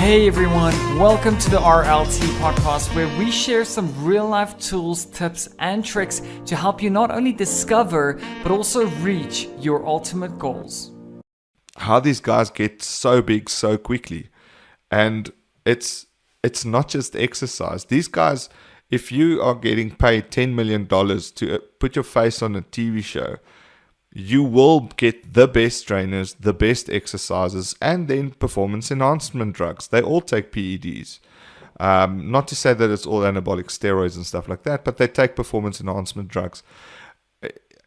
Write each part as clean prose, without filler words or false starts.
Hey everyone, welcome to the RLT podcast where we share some real life tools, tips and tricks to help you not only discover but also reach your ultimate goals. How these guys get so big so quickly, and it's not just exercise. These guys, if you are getting paid $10 million to put your face on a TV show, you will get the best trainers, the best exercises, and then performance enhancement drugs. They all take PEDs. Not to say that it's all anabolic steroids and stuff like that, but they take performance enhancement drugs.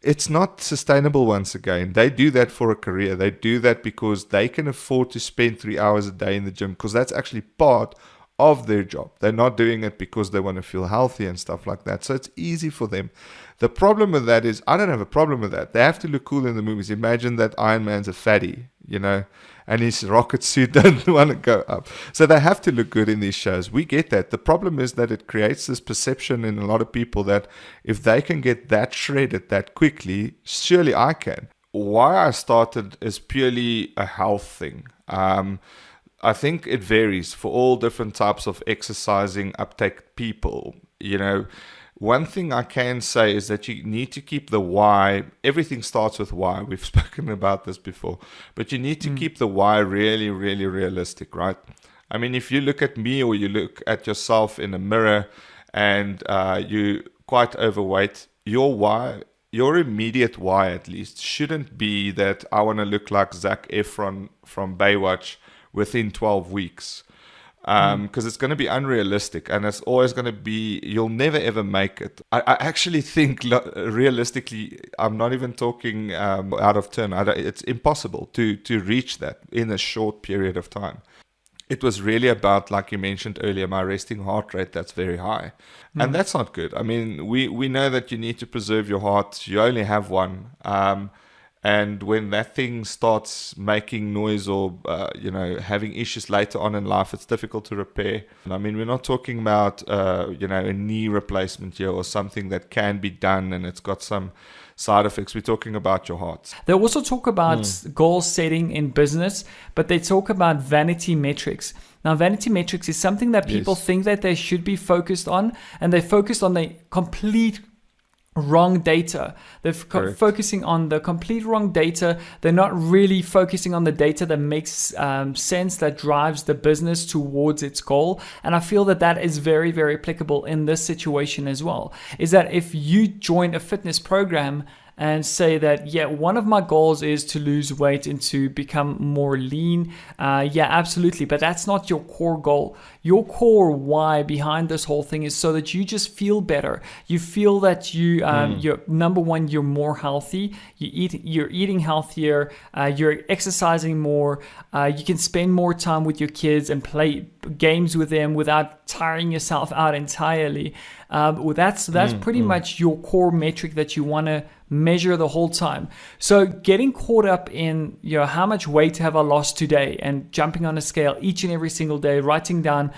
It's not sustainable once again. They do that for a career. They do that because they can afford to spend 3 hours a day in the gym, because that's actually part of their job. They're not doing it because they want to feel healthy and stuff like that. So it's easy for them. The problem with that is, I don't have a problem with that. They have to look cool in the movies. Imagine that Iron Man's a fatty, and his rocket suit doesn't want to go up. So they have to look good in these shows. We get that. The problem is that it creates this perception in a lot of people that if they can get that shredded that quickly, surely I can. Why I started is purely a health thing. I think it varies for all different types of exercising uptake people. One thing I can say is that you need to keep the why. Everything starts with why. We've spoken about this before. But you need to keep the why really, really realistic, right? I mean, if you look at me or you look at yourself in a mirror and you're quite overweight, your why, your immediate why at least, shouldn't be that I want to look like Zac Efron from Baywatch within 12 weeks. Because it's going to be unrealistic, and it's always going to be, you'll never ever make it. I actually think realistically, I'm not even talking out of turn. It's impossible to reach that in a short period of time. It was really about, like you mentioned earlier, my resting heart rate that's very high. And that's not good. I mean, we know that you need to preserve your heart. You only have one. And when that thing starts making noise or, having issues later on in life, it's difficult to repair. I mean, we're not talking about, a knee replacement here or something that can be done and it's got some side effects. We're talking about your heart. They also talk about goal setting in business, but they talk about vanity metrics. Now, vanity metrics is something that people think that they should be focused on, and they focus on the complete wrong data. They're focusing on the complete wrong data. They're not really focusing on the data that makes sense, that drives the business towards its goal. And I feel that is very, very applicable in this situation as well. Is that if you join a fitness program and say that, one of my goals is to lose weight and to become more lean. Absolutely. But that's not your core goal. Your core why behind this whole thing is so that you just feel better. You feel that you're number one, you're more healthy. You're eating healthier. You're exercising more. You can spend more time with your kids and play games with them without tiring yourself out entirely. That's pretty much your core metric that you want to measure the whole time. So getting caught up in, how much weight have I lost today, and jumping on a scale each and every single day, writing down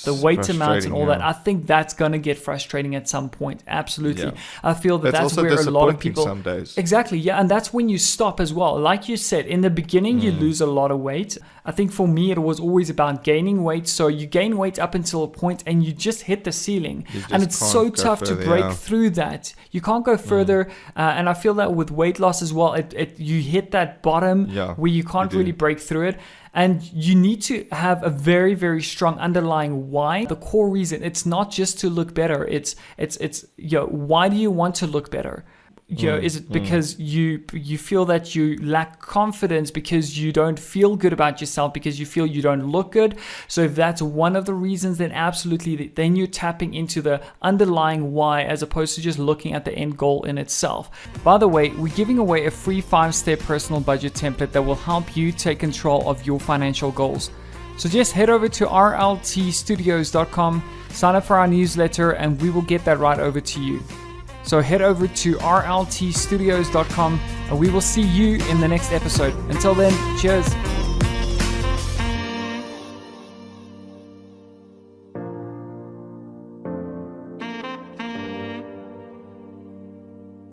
the weight amounts and all that, I think that's going to get frustrating at some point. Absolutely. Yeah. I feel that's where a lot of people, some days. Exactly. And that's when you stop as well. Like you said, in the beginning, you lose a lot of weight. I think for me, it was always about gaining weight. So you gain weight up until a point and you just hit the ceiling. And it's so tough to break through that. You can't go further. And I feel that with weight loss as well, you hit that bottom where you can't really break through it. And you need to have a very, very strong underlying why. The core reason, it's not just to look better. It's why do you want to look better? Is it because you feel that you lack confidence because you don't feel good about yourself, because you feel you don't look good? So if that's one of the reasons, then absolutely, then you're tapping into the underlying why as opposed to just looking at the end goal in itself. By the way, we're giving away a free 5-step personal budget template that will help you take control of your financial goals. So just head over to rltstudios.com, sign up for our newsletter, and we will get that right over to you. So head over to rltstudios.com and we will see you in the next episode. Until then, cheers.